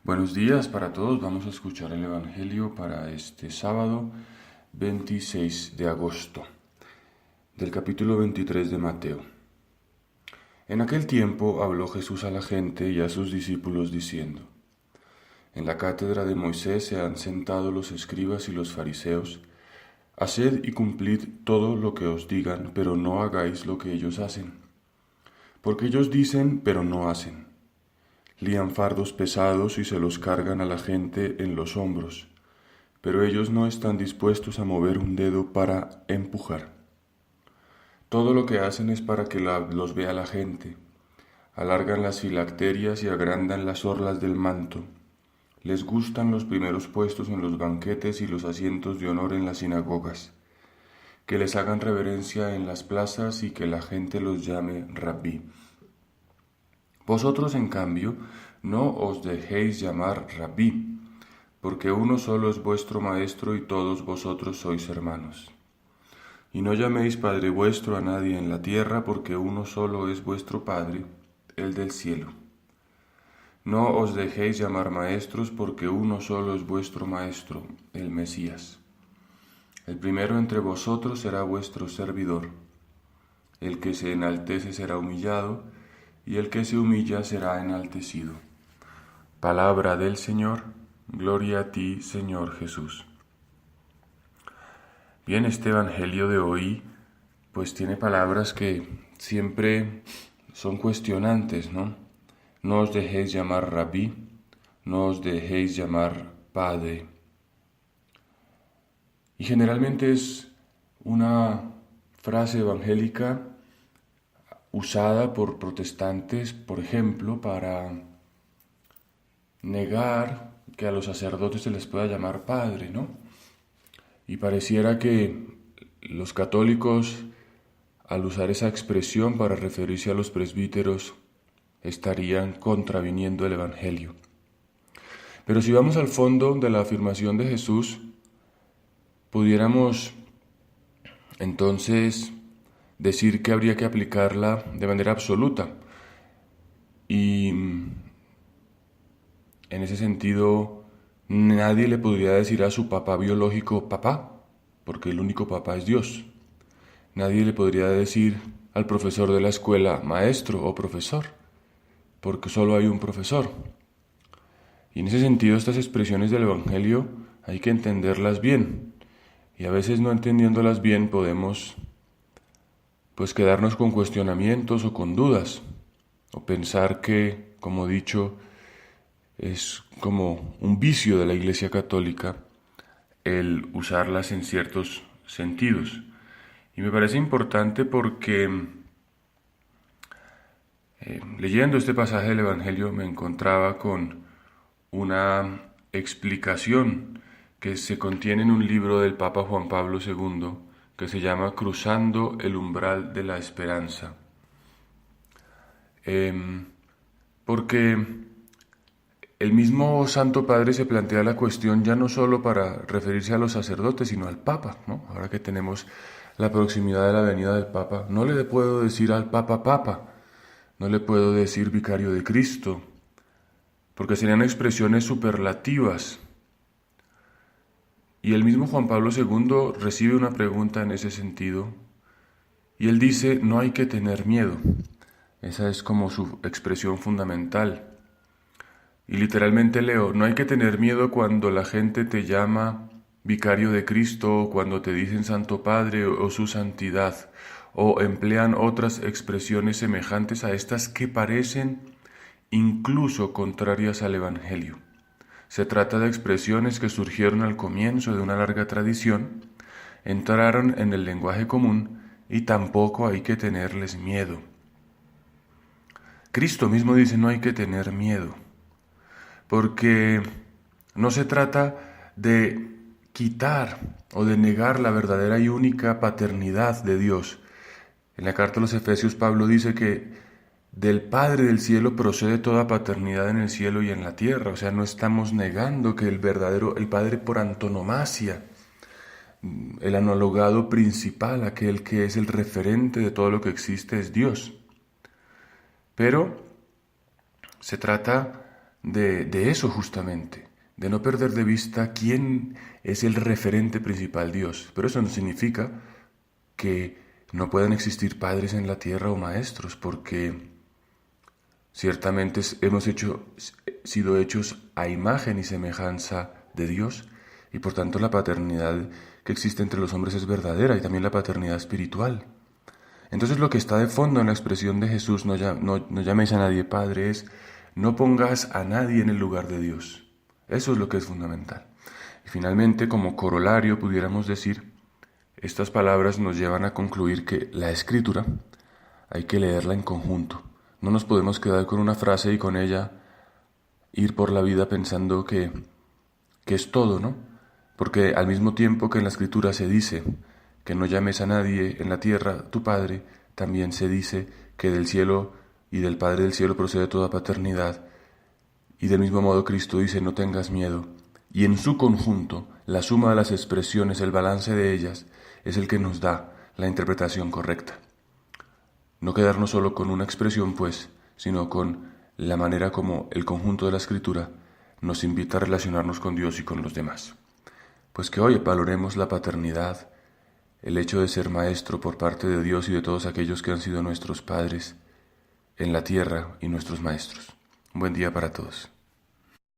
Buenos días para todos. Vamos a escuchar el Evangelio para este sábado 26 de agosto del capítulo 23 de Mateo. En aquel tiempo habló Jesús a la gente y a sus discípulos diciendo: En la cátedra de Moisés se han sentado los escribas y los fariseos. Haced y cumplid todo lo que os digan, pero no hagáis lo que ellos hacen. Porque ellos dicen, pero no hacen. Lían fardos pesados y se los cargan a la gente en los hombros, pero ellos no están dispuestos a mover un dedo para empujar. Todo lo que hacen es para que los vea la gente. Alargan las filacterias y agrandan las orlas del manto. Les gustan los primeros puestos en los banquetes y los asientos de honor en las sinagogas. Que les hagan reverencia en las plazas y que la gente los llame rabí. Vosotros, en cambio, no os dejéis llamar rabí, porque uno solo es vuestro maestro y todos vosotros sois hermanos. Y no llaméis Padre vuestro a nadie en la tierra, porque uno solo es vuestro Padre, el del cielo. No os dejéis llamar maestros, porque uno solo es vuestro Maestro, el Mesías. El primero entre vosotros será vuestro servidor. El que se enaltece será humillado, y el que se humilla será enaltecido. Palabra del Señor, gloria a ti, Señor Jesús. Bien, este Evangelio de hoy, pues tiene palabras que siempre son cuestionantes, ¿no? No os dejéis llamar rabí, no os dejéis llamar padre. Y generalmente es una frase evangélica usada por protestantes, por ejemplo, para negar que a los sacerdotes se les pueda llamar padre, ¿no? Y pareciera que los católicos, al usar esa expresión para referirse a los presbíteros, estarían contraviniendo el Evangelio. Pero si vamos al fondo de la afirmación de Jesús, pudiéramos entonces decir que habría que aplicarla de manera absoluta. Y en ese sentido, nadie le podría decir a su papá biológico papá, porque el único papá es Dios. Nadie le podría decir al profesor de la escuela maestro o profesor, porque solo hay un profesor. Y en ese sentido, estas expresiones del Evangelio hay que entenderlas bien. Y a veces, no entendiéndolas bien, podemos pues quedarnos con cuestionamientos o con dudas, o pensar que, como dicho, es como un vicio de la Iglesia Católica el usarlas en ciertos sentidos. Y me parece importante porque leyendo este pasaje del Evangelio me encontraba con una explicación que se contiene en un libro del Papa Juan Pablo II que se llama Cruzando el umbral de la esperanza. Porque el mismo Santo Padre se plantea la cuestión ya no solo para referirse a los sacerdotes, sino al Papa, ¿no? Ahora que tenemos la proximidad de la venida del Papa, no le puedo decir al Papa Papa, no le puedo decir vicario de Cristo, porque serían expresiones superlativas. Y el mismo Juan Pablo II recibe una pregunta en ese sentido, y él dice, no hay que tener miedo. Esa es como su expresión fundamental. Y literalmente leo, no hay que tener miedo cuando la gente te llama vicario de Cristo, o cuando te dicen Santo Padre o su santidad, o emplean otras expresiones semejantes a estas que parecen incluso contrarias al Evangelio. Se trata de expresiones que surgieron al comienzo de una larga tradición, entraron en el lenguaje común y tampoco hay que tenerles miedo. Cristo mismo dice no hay que tener miedo, porque no se trata de quitar o de negar la verdadera y única paternidad de Dios. En la carta a los Efesios Pablo dice que del Padre del cielo procede toda paternidad en el cielo y en la tierra. O sea, no estamos negando que el Padre por antonomasia, el analogado principal, aquel que es el referente de todo lo que existe, es Dios. Pero se trata de eso justamente, de no perder de vista quién es el referente principal, Dios. Pero eso no significa que no puedan existir padres en la tierra o maestros, porque ciertamente hemos sido hechos a imagen y semejanza de Dios, y por tanto la paternidad que existe entre los hombres es verdadera, y también la paternidad espiritual. Entonces lo que está de fondo en la expresión de Jesús, no llaméis a nadie Padre, es no pongas a nadie en el lugar de Dios. Eso es lo que es fundamental. Y finalmente, como corolario, pudiéramos decir, estas palabras nos llevan a concluir que la Escritura hay que leerla en conjunto. No nos podemos quedar con una frase y con ella ir por la vida pensando que es todo, ¿no? Porque al mismo tiempo que en la Escritura se dice que no llames a nadie en la tierra tu Padre, también se dice que del cielo y del Padre del cielo procede toda paternidad. Y del mismo modo Cristo dice no tengas miedo. Y en su conjunto, la suma de las expresiones, el balance de ellas, es el que nos da la interpretación correcta. No quedarnos solo con una expresión, pues, sino con la manera como el conjunto de la Escritura nos invita a relacionarnos con Dios y con los demás. Pues que hoy valoremos la paternidad, el hecho de ser maestro por parte de Dios y de todos aquellos que han sido nuestros padres en la tierra y nuestros maestros. Un buen día para todos.